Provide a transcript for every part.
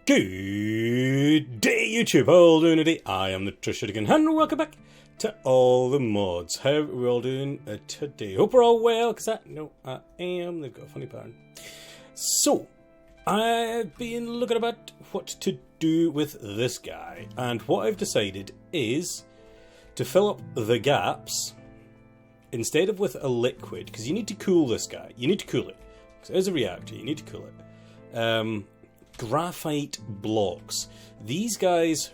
Good day, YouTube. How are you all doing today? I am the Trishitigan, and welcome back to All the Mods. How are we all doing today? Hope we're all well, because I know I am. They've got a funny pattern. So, I've been looking about what to do with this guy, and what I've decided is to fill up the gaps instead of with a liquid, because you need to cool this guy. You need to cool it. Because it is a reactor, you need to cool it. Graphite blocks. These guys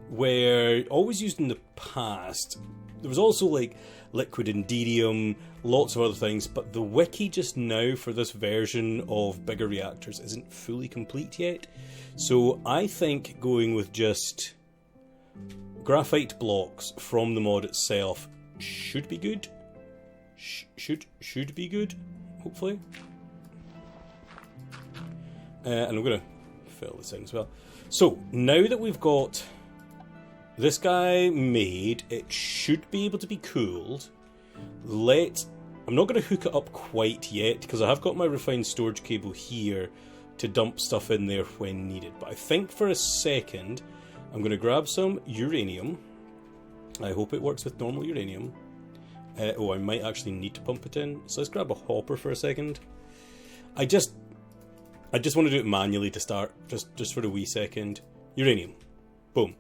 were always used in the past. There was also like liquid indidium, lots of other things, but the wiki just now for this version of bigger reactors isn't fully complete yet. So I think going with just graphite blocks from the mod itself should be good. Should be good, hopefully. And I'm going to fill this in as well. So, now that we've got this guy made, it should be able to be cooled. I'm not going to hook it up quite yet, because I have got my refined storage cable here to dump stuff in there when needed. But I think for a second, I'm going to grab some uranium. I hope it works with normal uranium. I might actually need to pump it in. So let's grab a hopper for a second. I just want to do it manually to start, just for a wee second. Uranium. Boom.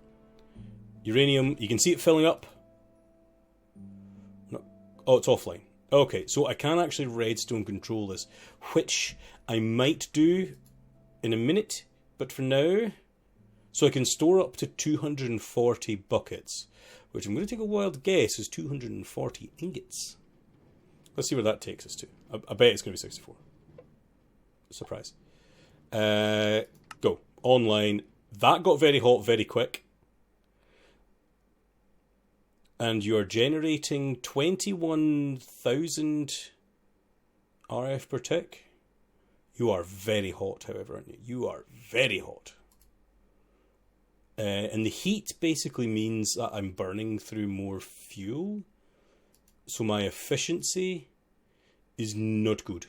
Uranium, you can see it filling up. No. Oh, it's offline. Okay, so I can actually redstone control this, which I might do in a minute, but for now, so I can store up to 240 buckets, which I'm going to take a wild guess is 240 ingots. Let's see where that takes us to. I bet it's going to be 64. Surprise. Go. Online. That got very hot very quick. And you're generating 21,000 RF per tick. You are very hot, however, aren't you? You are very hot. And the heat basically means that I'm burning through more fuel. So my efficiency is not good.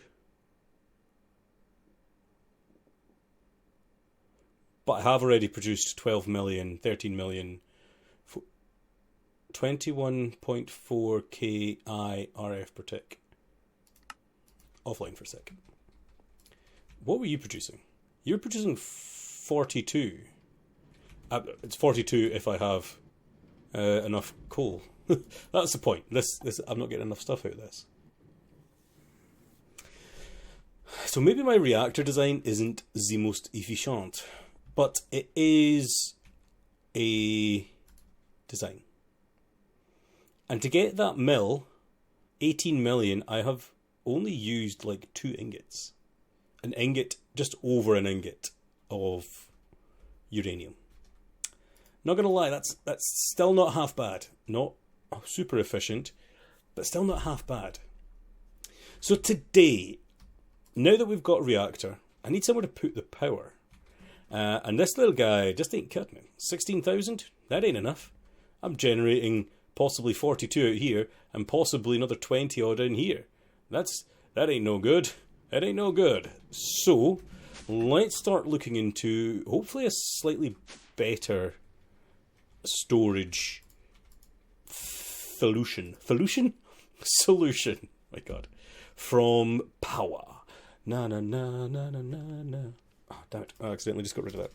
But I have already produced 12 million, 13 million, 21.4 Ki RF per tick. Offline for a sec. What were you producing? You were producing 42. It's 42 if I have enough coal. That's the point. I'm not getting enough stuff out of this. So maybe my reactor design isn't the most efficient, but it is a design. And to get that 18 million, I have only used like 2 ingots. An ingot, just over an ingot of uranium. Not going to lie, that's still not half bad. Not super efficient, but still not half bad. So today, now that we've got a reactor, I need somewhere to put the power. And this little guy just ain't cutting it. 16,000? That ain't enough. I'm generating possibly 42 out here, and possibly another 20 odd in here. That ain't no good. That ain't no good. So, let's start looking into, hopefully, a slightly better storage solution. Solution. My God. From power. Na na na na na na na. Oh, damn it. I accidentally just got rid of that.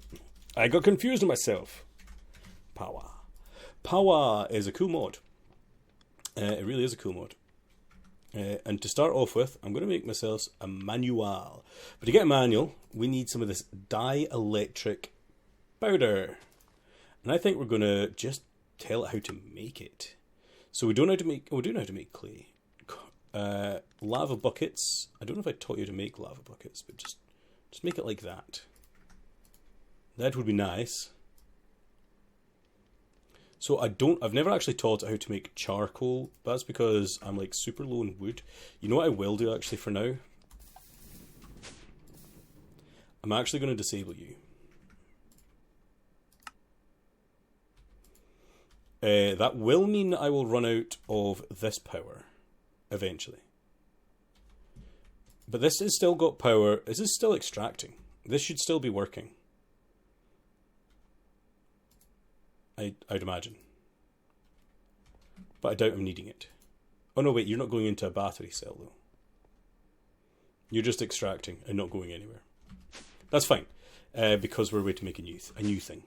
I got confused with myself. Power. Power is a cool mod. It really is a cool mod. And to start off with, I'm going to make myself a manual. But to get a manual, we need some of this dielectric powder. And I think we're going to just tell it how to make it. So we do know how to make clay. Lava buckets. I don't know if I taught you to make lava buckets, but just make it like that. That would be nice. So I've never actually taught it how to make charcoal. That's because I'm like super low in wood. You know what I will do actually for now? I'm actually going to disable you. That will mean I will run out of this power eventually. But this has still got power. This is still extracting. This should still be working. I'd imagine. But I doubt I'm needing it. Oh no, wait, you're not going into a battery cell though. You're just extracting and not going anywhere. That's fine. Because we're going to make a new thing.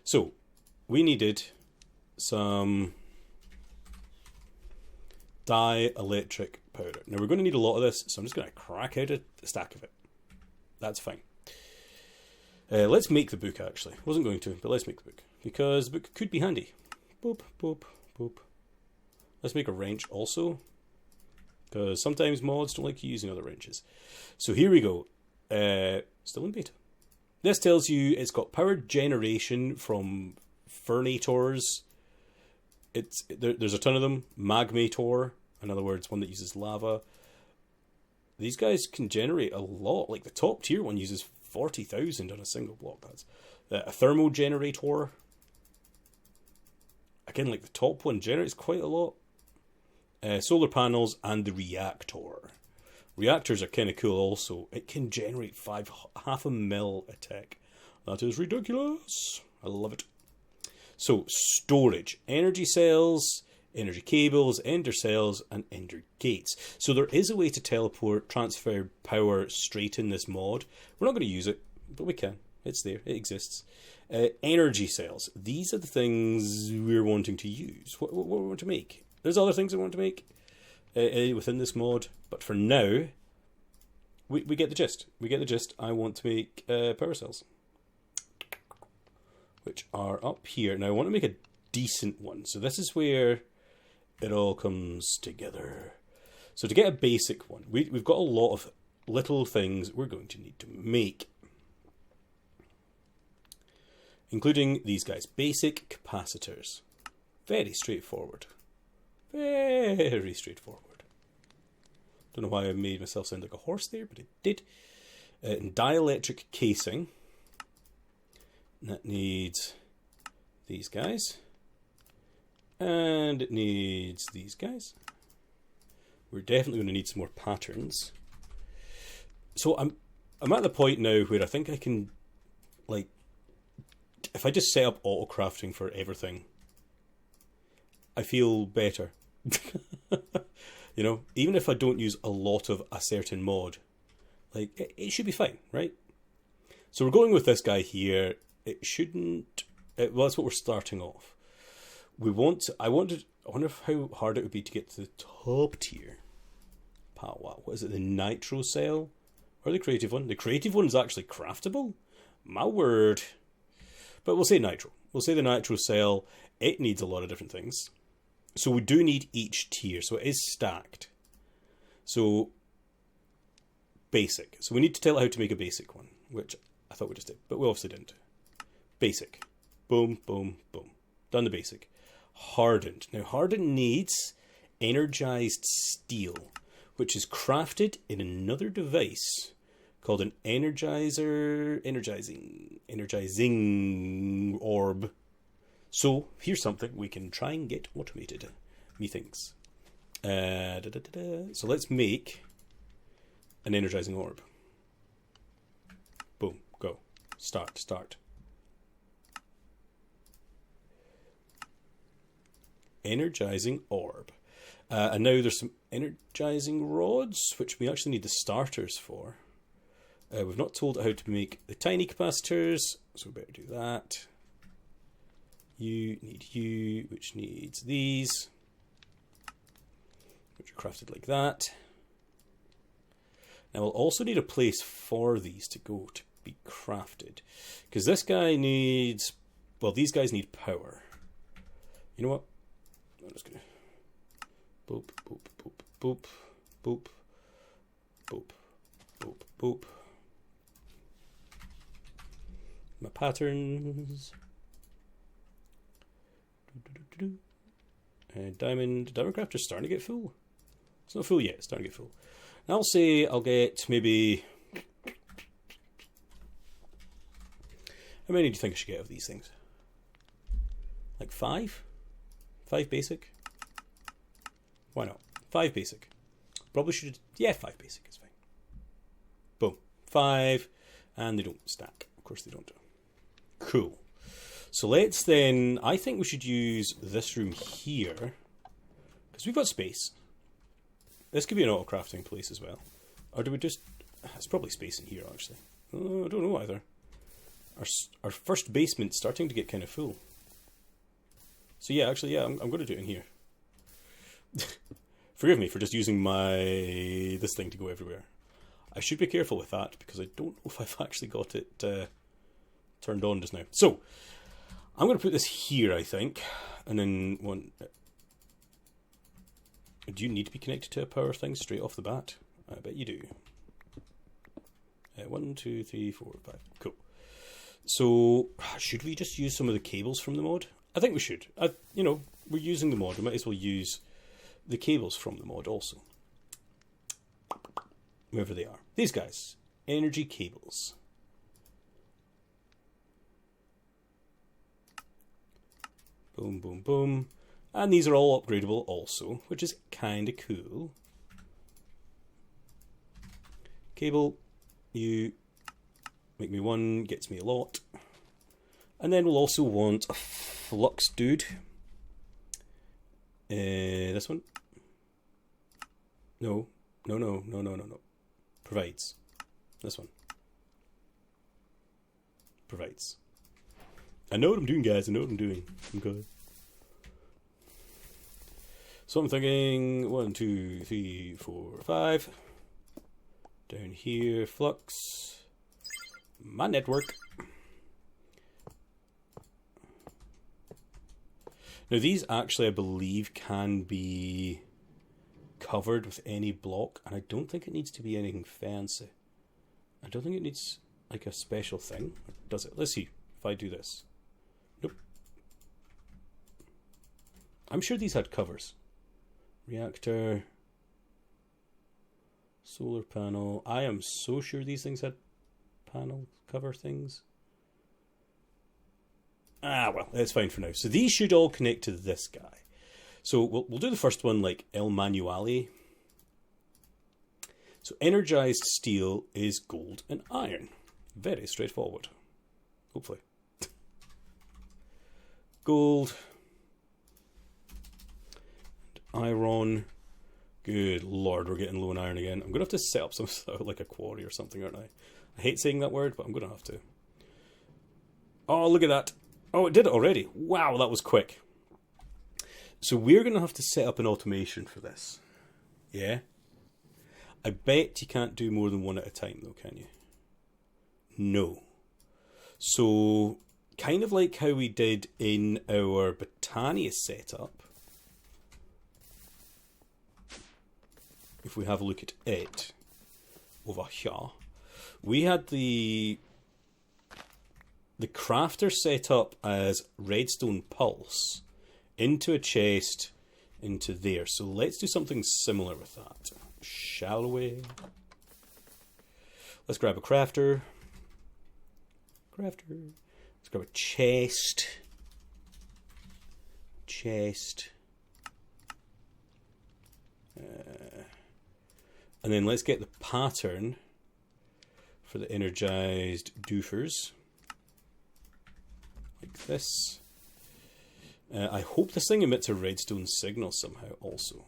So, we needed some dielectric powder. Now we're going to need a lot of this, so I'm just going to crack out a stack of it. That's fine. Let's make the book, actually. Wasn't going to, but let's make the book. Because the book could be handy. Boop, boop, boop. Let's make a wrench also. Because sometimes mods don't like using other wrenches. So here we go. Still in beta. This tells you it's got power generation from Fernators. There's a ton of them. Magmator, in other words, one that uses lava. These guys can generate a lot. Like the top tier one uses 40,000 on a single block. That's a thermal generator. Again, like the top one generates quite a lot. Solar panels and the reactor. Reactors are kind of cool also. It can generate half a mil a tick. That is ridiculous. I love it. So, storage. Energy cells, energy cables, ender cells, and ender gates. So there is a way to teleport, transfer power straight in this mod. We're not going to use it, but we can. It's there. It exists. Energy cells. These are the things we're wanting to use. What we want to make. There's other things I want to make within this mod, but for now, we get the gist. We get the gist. I want to make power cells, which are up here. Now I want to make a decent one. So this is where it all comes together. So to get a basic one, we've got a lot of little things we're going to need to make. Including these guys. Basic capacitors. Very straightforward. Very straightforward. Don't know why I made myself sound like a horse there, but it did. And dielectric casing. That needs these guys. And it needs these guys. We're definitely going to need some more patterns. So I'm at the point now where I think I can, like, if I just set up auto crafting for everything, I feel better. You know, even if I don't use a lot of a certain mod, like, it should be fine, right? So we're going with this guy here. It shouldn't. Well, that's what we're starting off. I wonder how hard it would be to get to the top tier. What is it? The nitro cell or the creative one? The creative one is actually craftable. My word. But we'll say nitro. We'll say the nitro cell. It needs a lot of different things. So we do need each tier. So it is stacked. So basic. So we need to tell it how to make a basic one, which I thought we just did, but we obviously didn't. Basic. Boom, boom, boom. Done the basic. Hardened. Now hardened needs energized steel, which is crafted in another device called an energizing orb. So here's something we can try and get automated. Methinks. So let's make an energizing orb. Boom, go. Start. Energizing orb. And now there's some energizing rods, which we actually need the starters for. We've not told it how to make the tiny capacitors, so we better do that. You need you, which needs these, which are crafted like that. Now we'll also need a place for these to go to be crafted, because this guy needs, well, these guys need power. You know what? I'm just gonna boop, boop, boop, boop, boop, boop, boop, boop. My patterns. Diamond crafter's starting to get full. It's not full yet, it's starting to get full. And I'll say I'll get maybe, how many do you think I should get of these things? Like 5? 5 basic? Why not? 5 basic. Probably should, yeah, 5 basic is fine. 5, and they don't stack. Of course they don't. Cool. So let's then, I think we should use this room here, because we've got space. This could be an auto-crafting place as well. Or do we just, it's probably space in here actually. I don't know either. Our first basement's starting to get kind of full. So yeah, actually, yeah, I'm going to do it in here. Forgive me for just using this thing to go everywhere. I should be careful with that because I don't know if I've actually got it turned on just now. So, I'm going to put this here, I think. And then one... Do you need to be connected to a power thing straight off the bat? I bet you do. 1, 2, 3, 4, 5. Cool. So, should we just use some of the cables from the mod? I think we should. You know, we're using the mod. We might as well use the cables from the mod also. Wherever they are. These guys. Energy cables. Boom, boom, boom. And these are all upgradable also, which is kind of cool. Cable, you make me one, gets me a lot. And then we'll also want a flux dude. This one. No. Provides. This one. Provides. I know what I'm doing, guys. I know what I'm doing. Okay. So I'm thinking 1, 2, 3, 4, 5. Down here, flux. My network. Now these actually, I believe, can be covered with any block, and I don't think it needs to be anything fancy. I don't think it needs like a special thing. Does it? Let's see if I do this. Nope. I'm sure these had covers. Reactor. Solar panel. I am so sure these things had panel cover things. Ah, well, that's fine for now. So these should all connect to this guy. So we'll do the first one like El Manuale. So energized steel is gold and iron. Very straightforward. Hopefully. Gold. And iron. Good lord, we're getting low on iron again. I'm going to have to set up some sort of like a quarry or something, aren't I? I hate saying that word, but I'm going to have to. Oh, look at that. Oh, it did it already. Wow, that was quick. So we're going to have to set up an automation for this. Yeah? I bet you can't do more than one at a time, though, can you? No. So, kind of like how we did in our Botania setup. If we have a look at it over here, we had the crafter set up as redstone pulse into a chest into there. So let's do something similar with that, shall we? Let's grab a crafter. Let's grab a chest. And then let's get the pattern for the energized doofers. Like this. I hope this thing emits a redstone signal somehow also.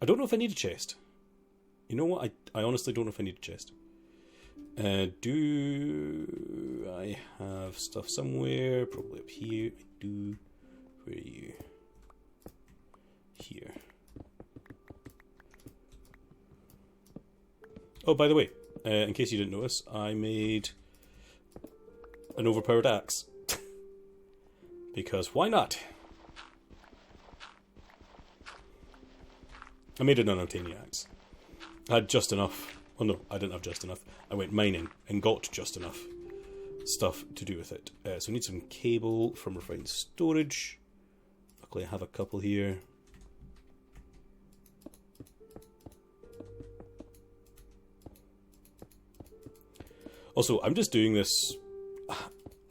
I don't know if I need a chest. You know what? I honestly don't know if I need a chest. Do I have stuff somewhere? Probably up here. I do. Where are you? Here. Oh, by the way, in case you didn't notice, I made an overpowered axe. Because why not? I made an unobtainium axe. I had just enough. Well, no, I didn't have just enough. I went mining and got just enough stuff to do with it. So I need some cable from refined storage. Luckily I have a couple here. Also, I'm just doing this,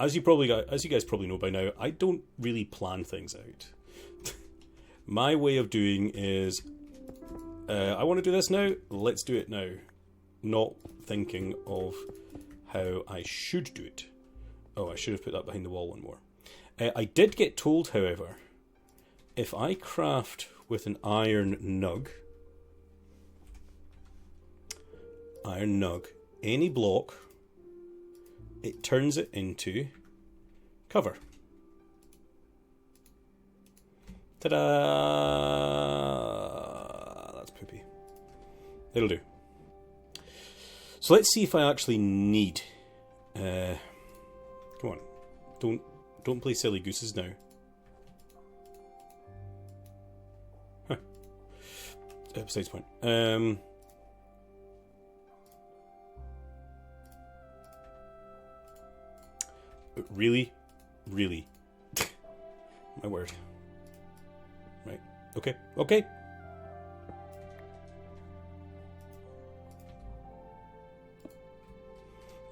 as you guys probably know by now, I don't really plan things out. My way of doing is, I want to do this now, let's do it now. Not thinking of how I should do it. Oh, I should have put that behind the wall one more. I did get told, however, if I craft with an iron nug, any block, it turns it into cover. Ta-da! That's poopy. It'll do. So let's see if I actually need... come on. Don't play silly gooses now. Huh. Besides point. Really? Really? My word. Right. Okay. Okay.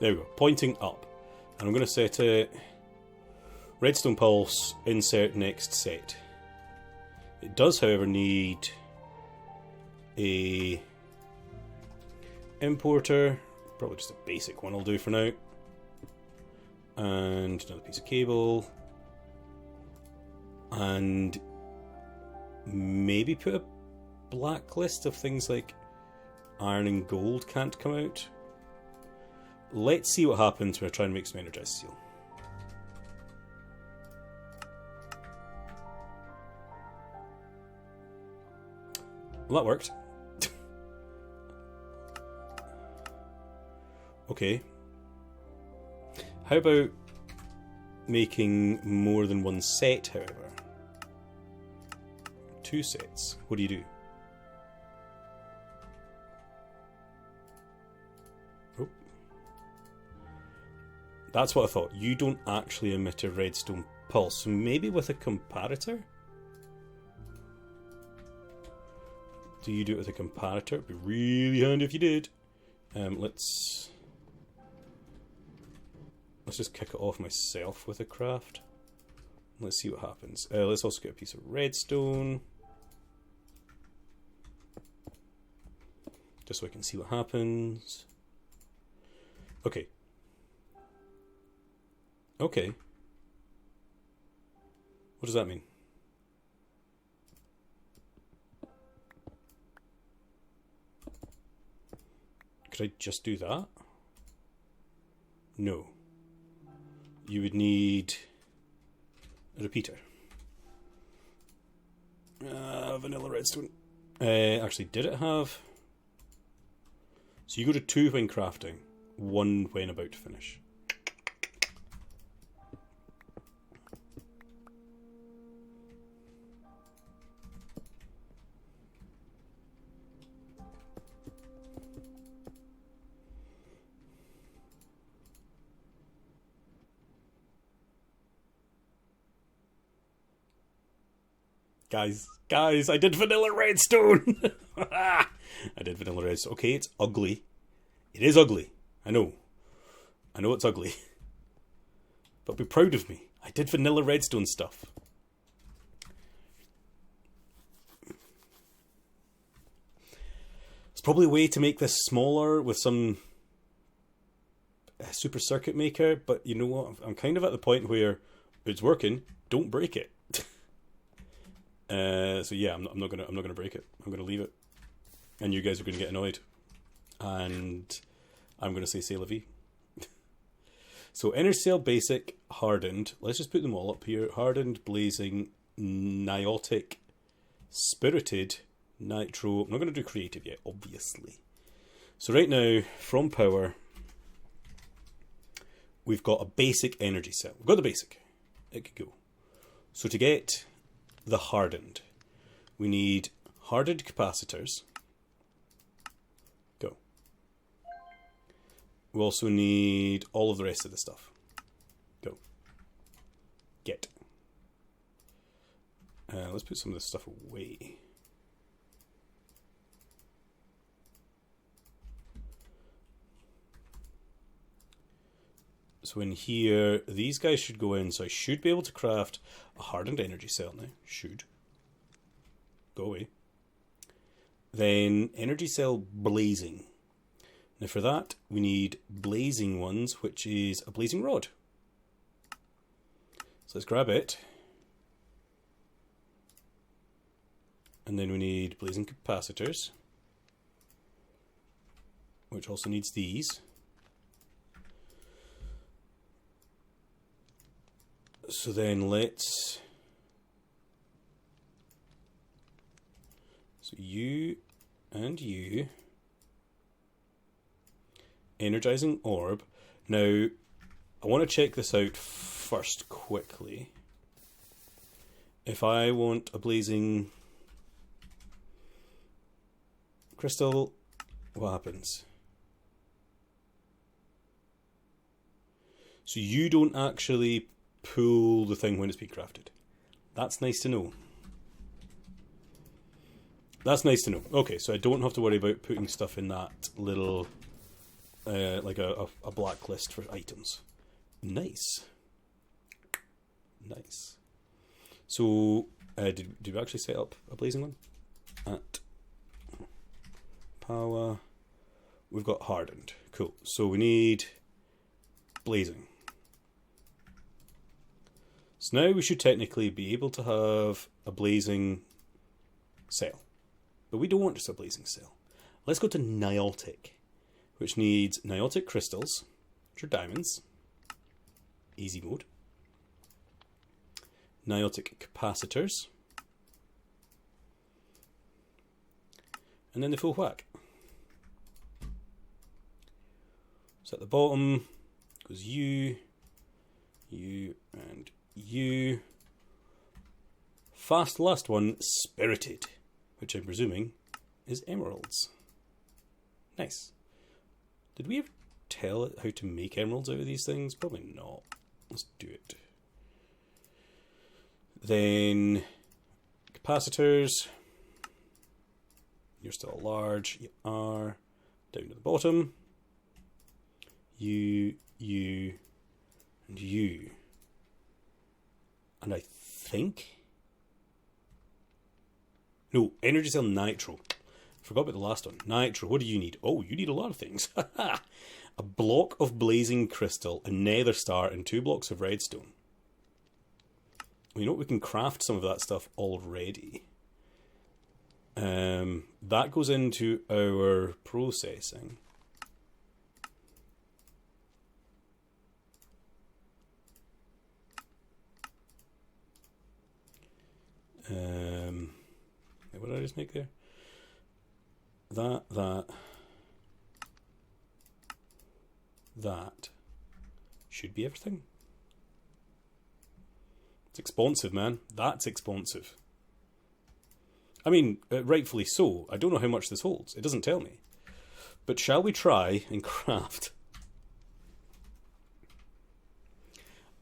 There we go. Pointing up. And I'm going to set it... Redstone pulse, insert next set. It does, however, need a importer. Probably just a basic one will do for now. And another piece of cable. And maybe put a blacklist of things like iron and gold can't come out. Let's see what happens when I try and make some energized steel. Well, that worked. Okay. How about making more than one set, however? 2 sets. What do you do? Oh. That's what I thought. You don't actually emit a redstone pulse. So maybe with a comparator? Do you do it with a comparator? It'd be really handy if you did. Let's just kick it off myself with a craft. Let's see what happens. Let's also get a piece of redstone. Just so I can see what happens. Okay. Okay. What does that mean? Could I just do that? No. You would need a repeater. Vanilla redstone. Actually, did it have... So you go to 2 when crafting, 1 when about to finish. Guys, I did vanilla redstone! I did vanilla redstone. Okay, it's ugly. It is ugly. I know it's ugly. But be proud of me. I did vanilla redstone stuff. There's probably a way to make this smaller with some super circuit maker, but you know what? I'm kind of at the point where it's working. Don't break it. So yeah, I'm not gonna break it. I'm gonna leave it, and you guys are gonna get annoyed, and I'm gonna say c'est la vie. So Energy Cell Basic, Hardened. Let's just put them all up here. Hardened, Blazing, Niotic, Spirited, Nitro. I'm not gonna do Creative yet, obviously. So right now, from Power, we've got a basic energy cell. We've got the basic. It could go. So to get the hardened, we need hardened capacitors. Go. We also need all of the rest of the stuff. Go. Get. Let's put some of this stuff away. So in here, these guys should go in, so I should be able to craft a hardened energy cell now. Should. go away. Then energy cell blazing. Now for that, we need blazing ones, which is a blazing rod. So let's grab it. And then we need blazing capacitors, which also needs these. So then let's... So you and you. Energizing orb. Now, I want to check this out first quickly. If I want a blazing crystal, what happens? So you don't actually pull the thing when it's being crafted. That's nice to know. That's nice to know. Okay, so I don't have to worry about putting stuff in that little, like a blacklist for items. Nice. Nice. So, did we actually set up a blazing one? At power. We've got hardened. Cool. So we need blazing. So now we should technically be able to have a blazing cell. But we don't want just a blazing cell. Let's go to Niantic, which needs Niantic crystals, which are diamonds. Easy mode. Niantic capacitors. And then the full whack. So at the bottom goes you, and you. Fast last one, spirited, which I'm presuming is emeralds. Nice. Did we ever tell it how to make emeralds out of these things? Probably not. Let's do it. Then capacitors. You're still large. You are. Down to the bottom. You, and you. And I think... No, energy cell nitro. Forgot about the last one. Nitro, what do you need? Oh, you need a lot of things. A block of blazing crystal, a nether star, and 2 blocks of redstone. You know what? We can craft some of that stuff already. That goes into our processing. What did I just make there? That should be everything. It's expensive, man. That's expensive. I mean, rightfully so. I don't know how much this holds. It doesn't tell me. But shall we try and craft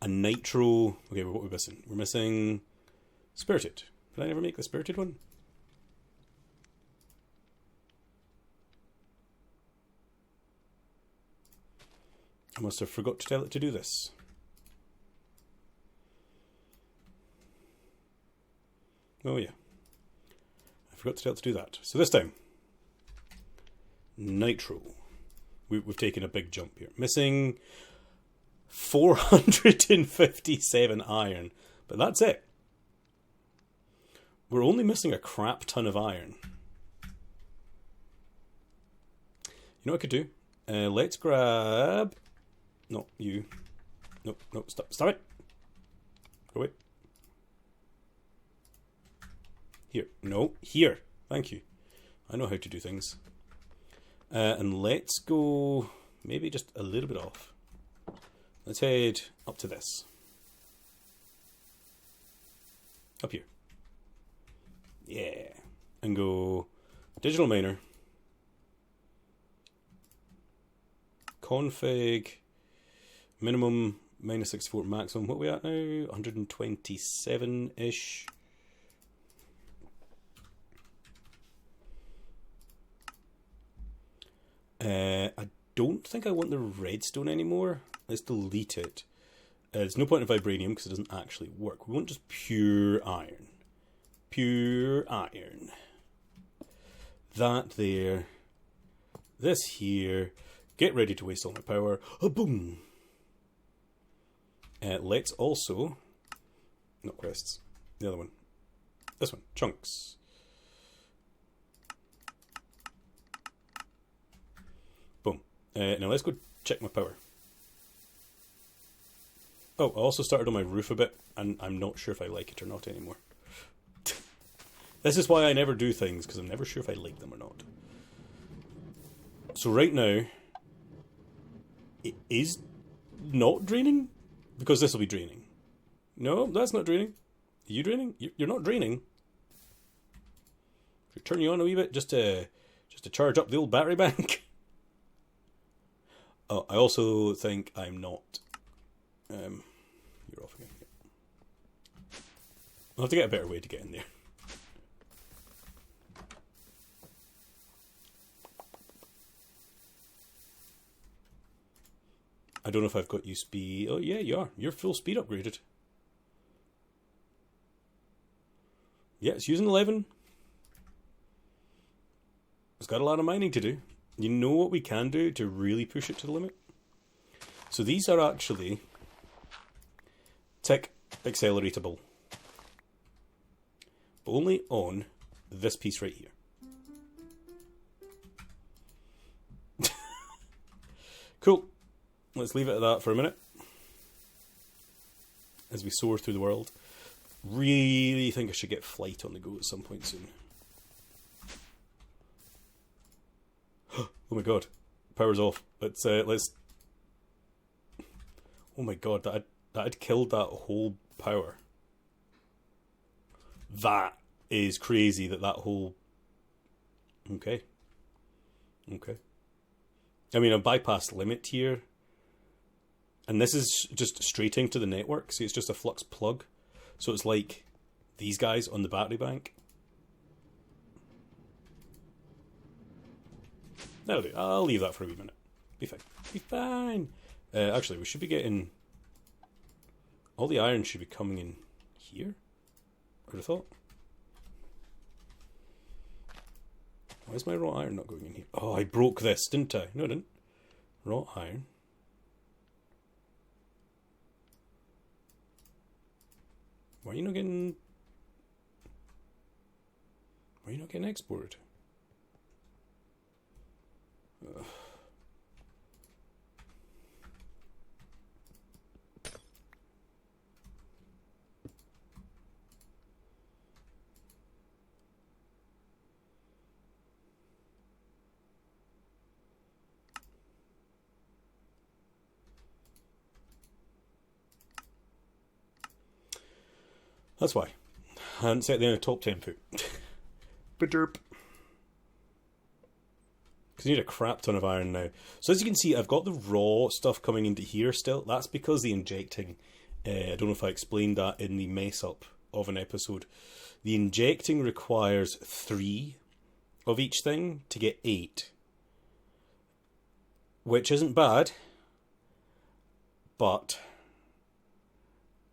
a nitro... Okay, what are we missing? We're missing spirited. Did I never make the spirited one? I must have forgot to tell it to do this. Oh yeah. I forgot to tell it to do that. So this time, nitro. We've taken a big jump here. Missing 457 iron. But that's it. We're only missing a crap ton of iron. You know what I could do? Let's grab... No, you. No, stop it. Go away. Here. No, here. Thank you. I know how to do things. And let's go maybe just a little bit off. Let's head up to this. Up here. Yeah. And go digital miner. Config. Minimum minus 64, maximum. What are we at now? 127-ish. I don't think I want the redstone anymore. Let's delete it. There's no point in vibranium because it doesn't actually work. We want just pure iron. pure iron. That there. This here. Get ready to waste all my power. Boom! Let's also... Not quests. The other one. This one. Chunks. Boom. Now let's go check my power. Oh, I also started on my roof a bit, and I'm not sure if I like it or not anymore. This is why I never do things, because I'm never sure if I like them or not. So right now, it is not draining, because this will be draining. No, that's not draining. Are you draining? You're not draining. Should turn you on a wee bit just to charge up the old battery bank. Oh, I also think I'm not. You're off again. I'll have to get a better way to get in there. I don't know if I've got you speed. Oh yeah, you are. You're full speed upgraded. Yeah, it's using 11. It's got a lot of mining to do. You know what we can do to really push it to the limit? So these are actually tick acceleratable. But only on this piece right here. Cool. Let's leave it at that for a minute. As we soar through the world. Really think I should get flight on the go at some point soon. Oh my god. Power's off. Let's oh my god, that had killed that whole power. That is crazy that whole... Okay. Okay. I mean, I bypassed limit here. And this is just straight into the network. See, it's just a flux plug. So it's like these guys on the battery bank. That'll do. I'll leave that for a wee minute. Be fine. Be fine. Actually, we should be getting... All the iron should be coming in here. I would have thought. Why is my raw iron not going in here? Oh, I broke this, didn't I? No, I didn't. Raw iron. Why are you not getting... Why are you not getting exported? Ugh. That's why. I hadn't set the top 10 foot. Ba-derp. Because you need a crap ton of iron now. So as you can see, I've got the raw stuff coming into here still. That's because the injecting... I don't know if I explained that in the mess up of an episode. The injecting requires 3 of each thing to get 8. Which isn't bad. But...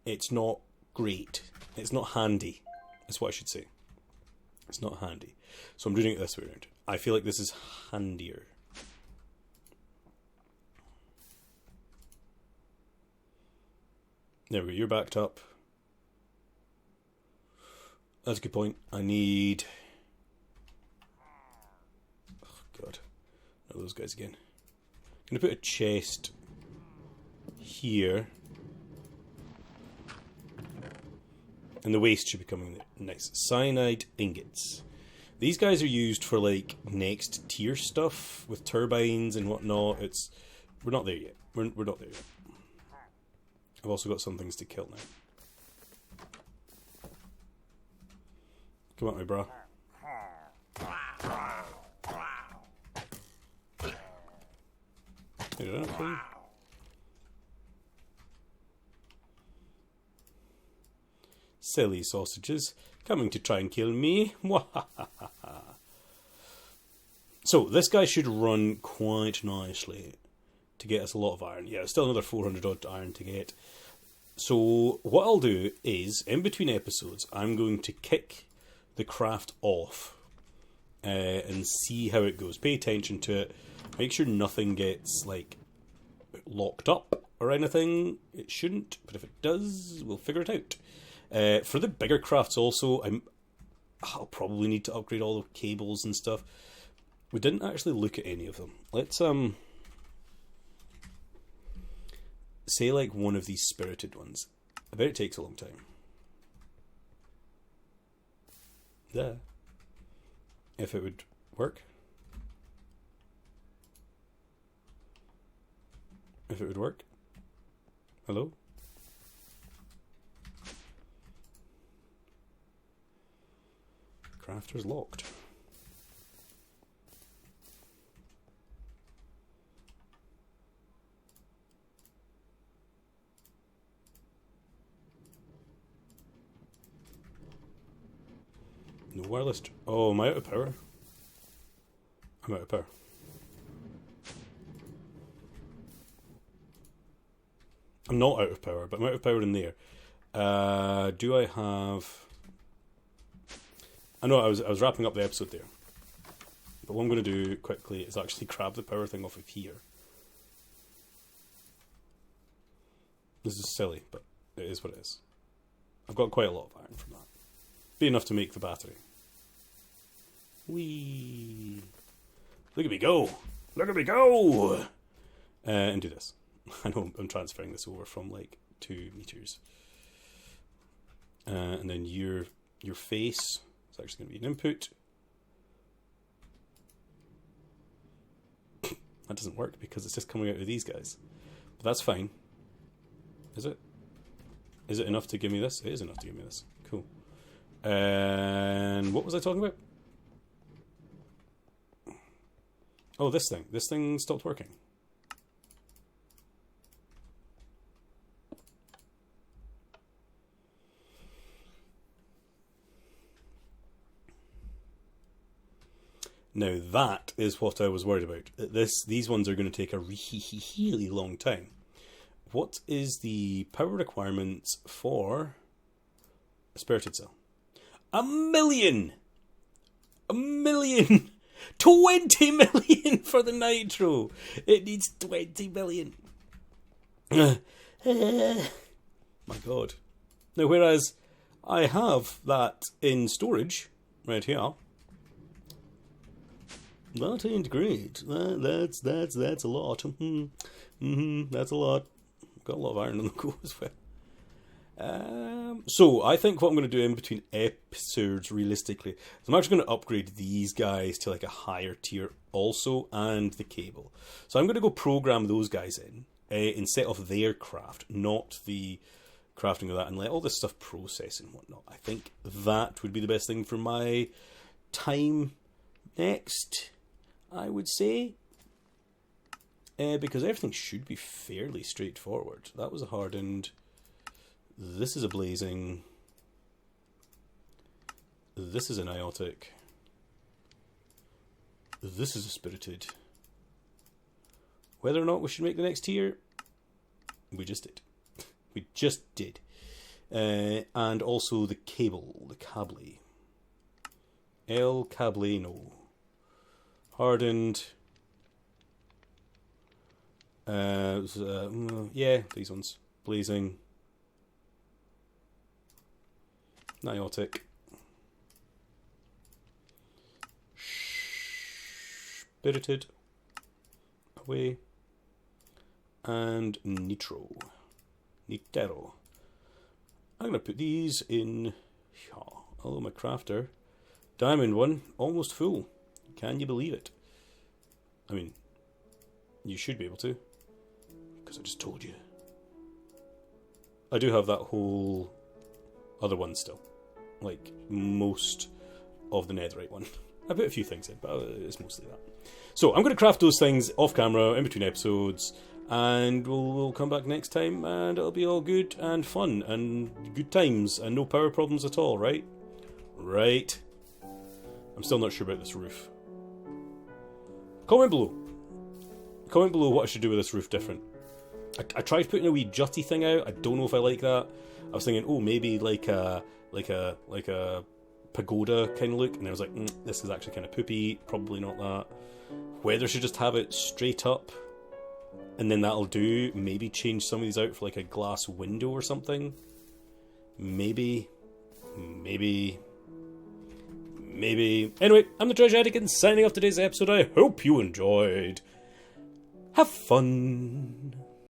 it's not great. It's not handy. That's what I should say. It's not handy. So I'm doing it this way around. I feel like this is handier. There we go. You're backed up. That's a good point. I need... Oh, God. Not those guys again. I'm going to put a chest here. And the waste should be coming nice. Cyanide ingots. These guys are used for like next tier stuff with turbines and whatnot. We're not there yet. We're not there yet. I've also got some things to kill now. Come on, my bra. Did I not kill you? Silly sausages, coming to try and kill me. So, this guy should run quite nicely to get us a lot of iron. Yeah, still another 400 odd iron to get. So, what I'll do is, in between episodes, I'm going to kick the craft off and see how it goes. Pay attention to it. Make sure nothing gets like locked up or anything. It shouldn't, but if it does, we'll figure it out. For the bigger crafts also, I'll probably need to upgrade all the cables and stuff. We didn't actually look at any of them. Let's say like one of these spirited ones. I bet it takes a long time. Yeah. If it would work. If it would work. Hello? Crafter's locked. No wireless. Oh, am I out of power? I'm out of power. I'm not out of power, but I'm out of power in there. Do I have... I know I was wrapping up the episode there. But what I'm going to do quickly is actually grab the power thing off of here. This is silly, but it is what it is. I've got quite a lot of iron from that. Be enough to make the battery. Whee! Look at me go! Look at me go! And do this. I know I'm transferring this over from like 2 meters. And then your face is actually going to be an input. That doesn't work because it's just coming out of these guys. But that's fine. Is it? Is it enough to give me this? It is enough to give me this. Cool. And what was I talking about? Oh, this thing. This thing stopped working. Now that is what I was worried about. These ones are going to take a really long time. What is the power requirements for a spirited cell? 1 million! 1 million! 20 million for the nitro! It needs 20 million. My God. Now, whereas I have that in storage, right here, that ain't great. That's a lot. That's a lot. Got a lot of iron on the go as well. So I think what I'm going to do in between episodes, realistically, is I'm actually going to upgrade these guys to like a higher tier also, and the cable. So I'm going to go program those guys in set of their craft, not the crafting of that, and let all this stuff process and whatnot. I think that would be the best thing for my time next, I would say. Because everything should be fairly straightforward. That was a hardened. This is a blazing. This is an iotic. This is a spirited. Whether or not we should make the next tier, we just did. We just did. And also the cable, the cable. El Cableno. Hardened. Yeah, these ones. Blazing. Niotic. Spirited. Away. And Nitro. Nitero. I'm going to put these in here. Although my crafter. Diamond one, almost full. Can you believe it? I mean, you should be able to. Because I just told you. I do have that whole other one still. Like, most of the netherite one. I put a few things in, but it's mostly that. So, I'm going to craft those things off camera, in between episodes, and we'll come back next time, and it'll be all good and fun, and good times, and no power problems at all, right? Right. I'm still not sure about this roof. Comment below. Comment below what I should do with this roof different. I tried putting a wee jutty thing out. I don't know if I like that. I was thinking, oh, maybe like a pagoda kind of look, and I was like, this is actually kind of poopy, probably not that. Whether I should just have it straight up, and then that'll do, maybe change some of these out for like a glass window or something. Maybe. Anyway, I'm the Treasure Addict, signing off today's episode. I hope you enjoyed. Have fun.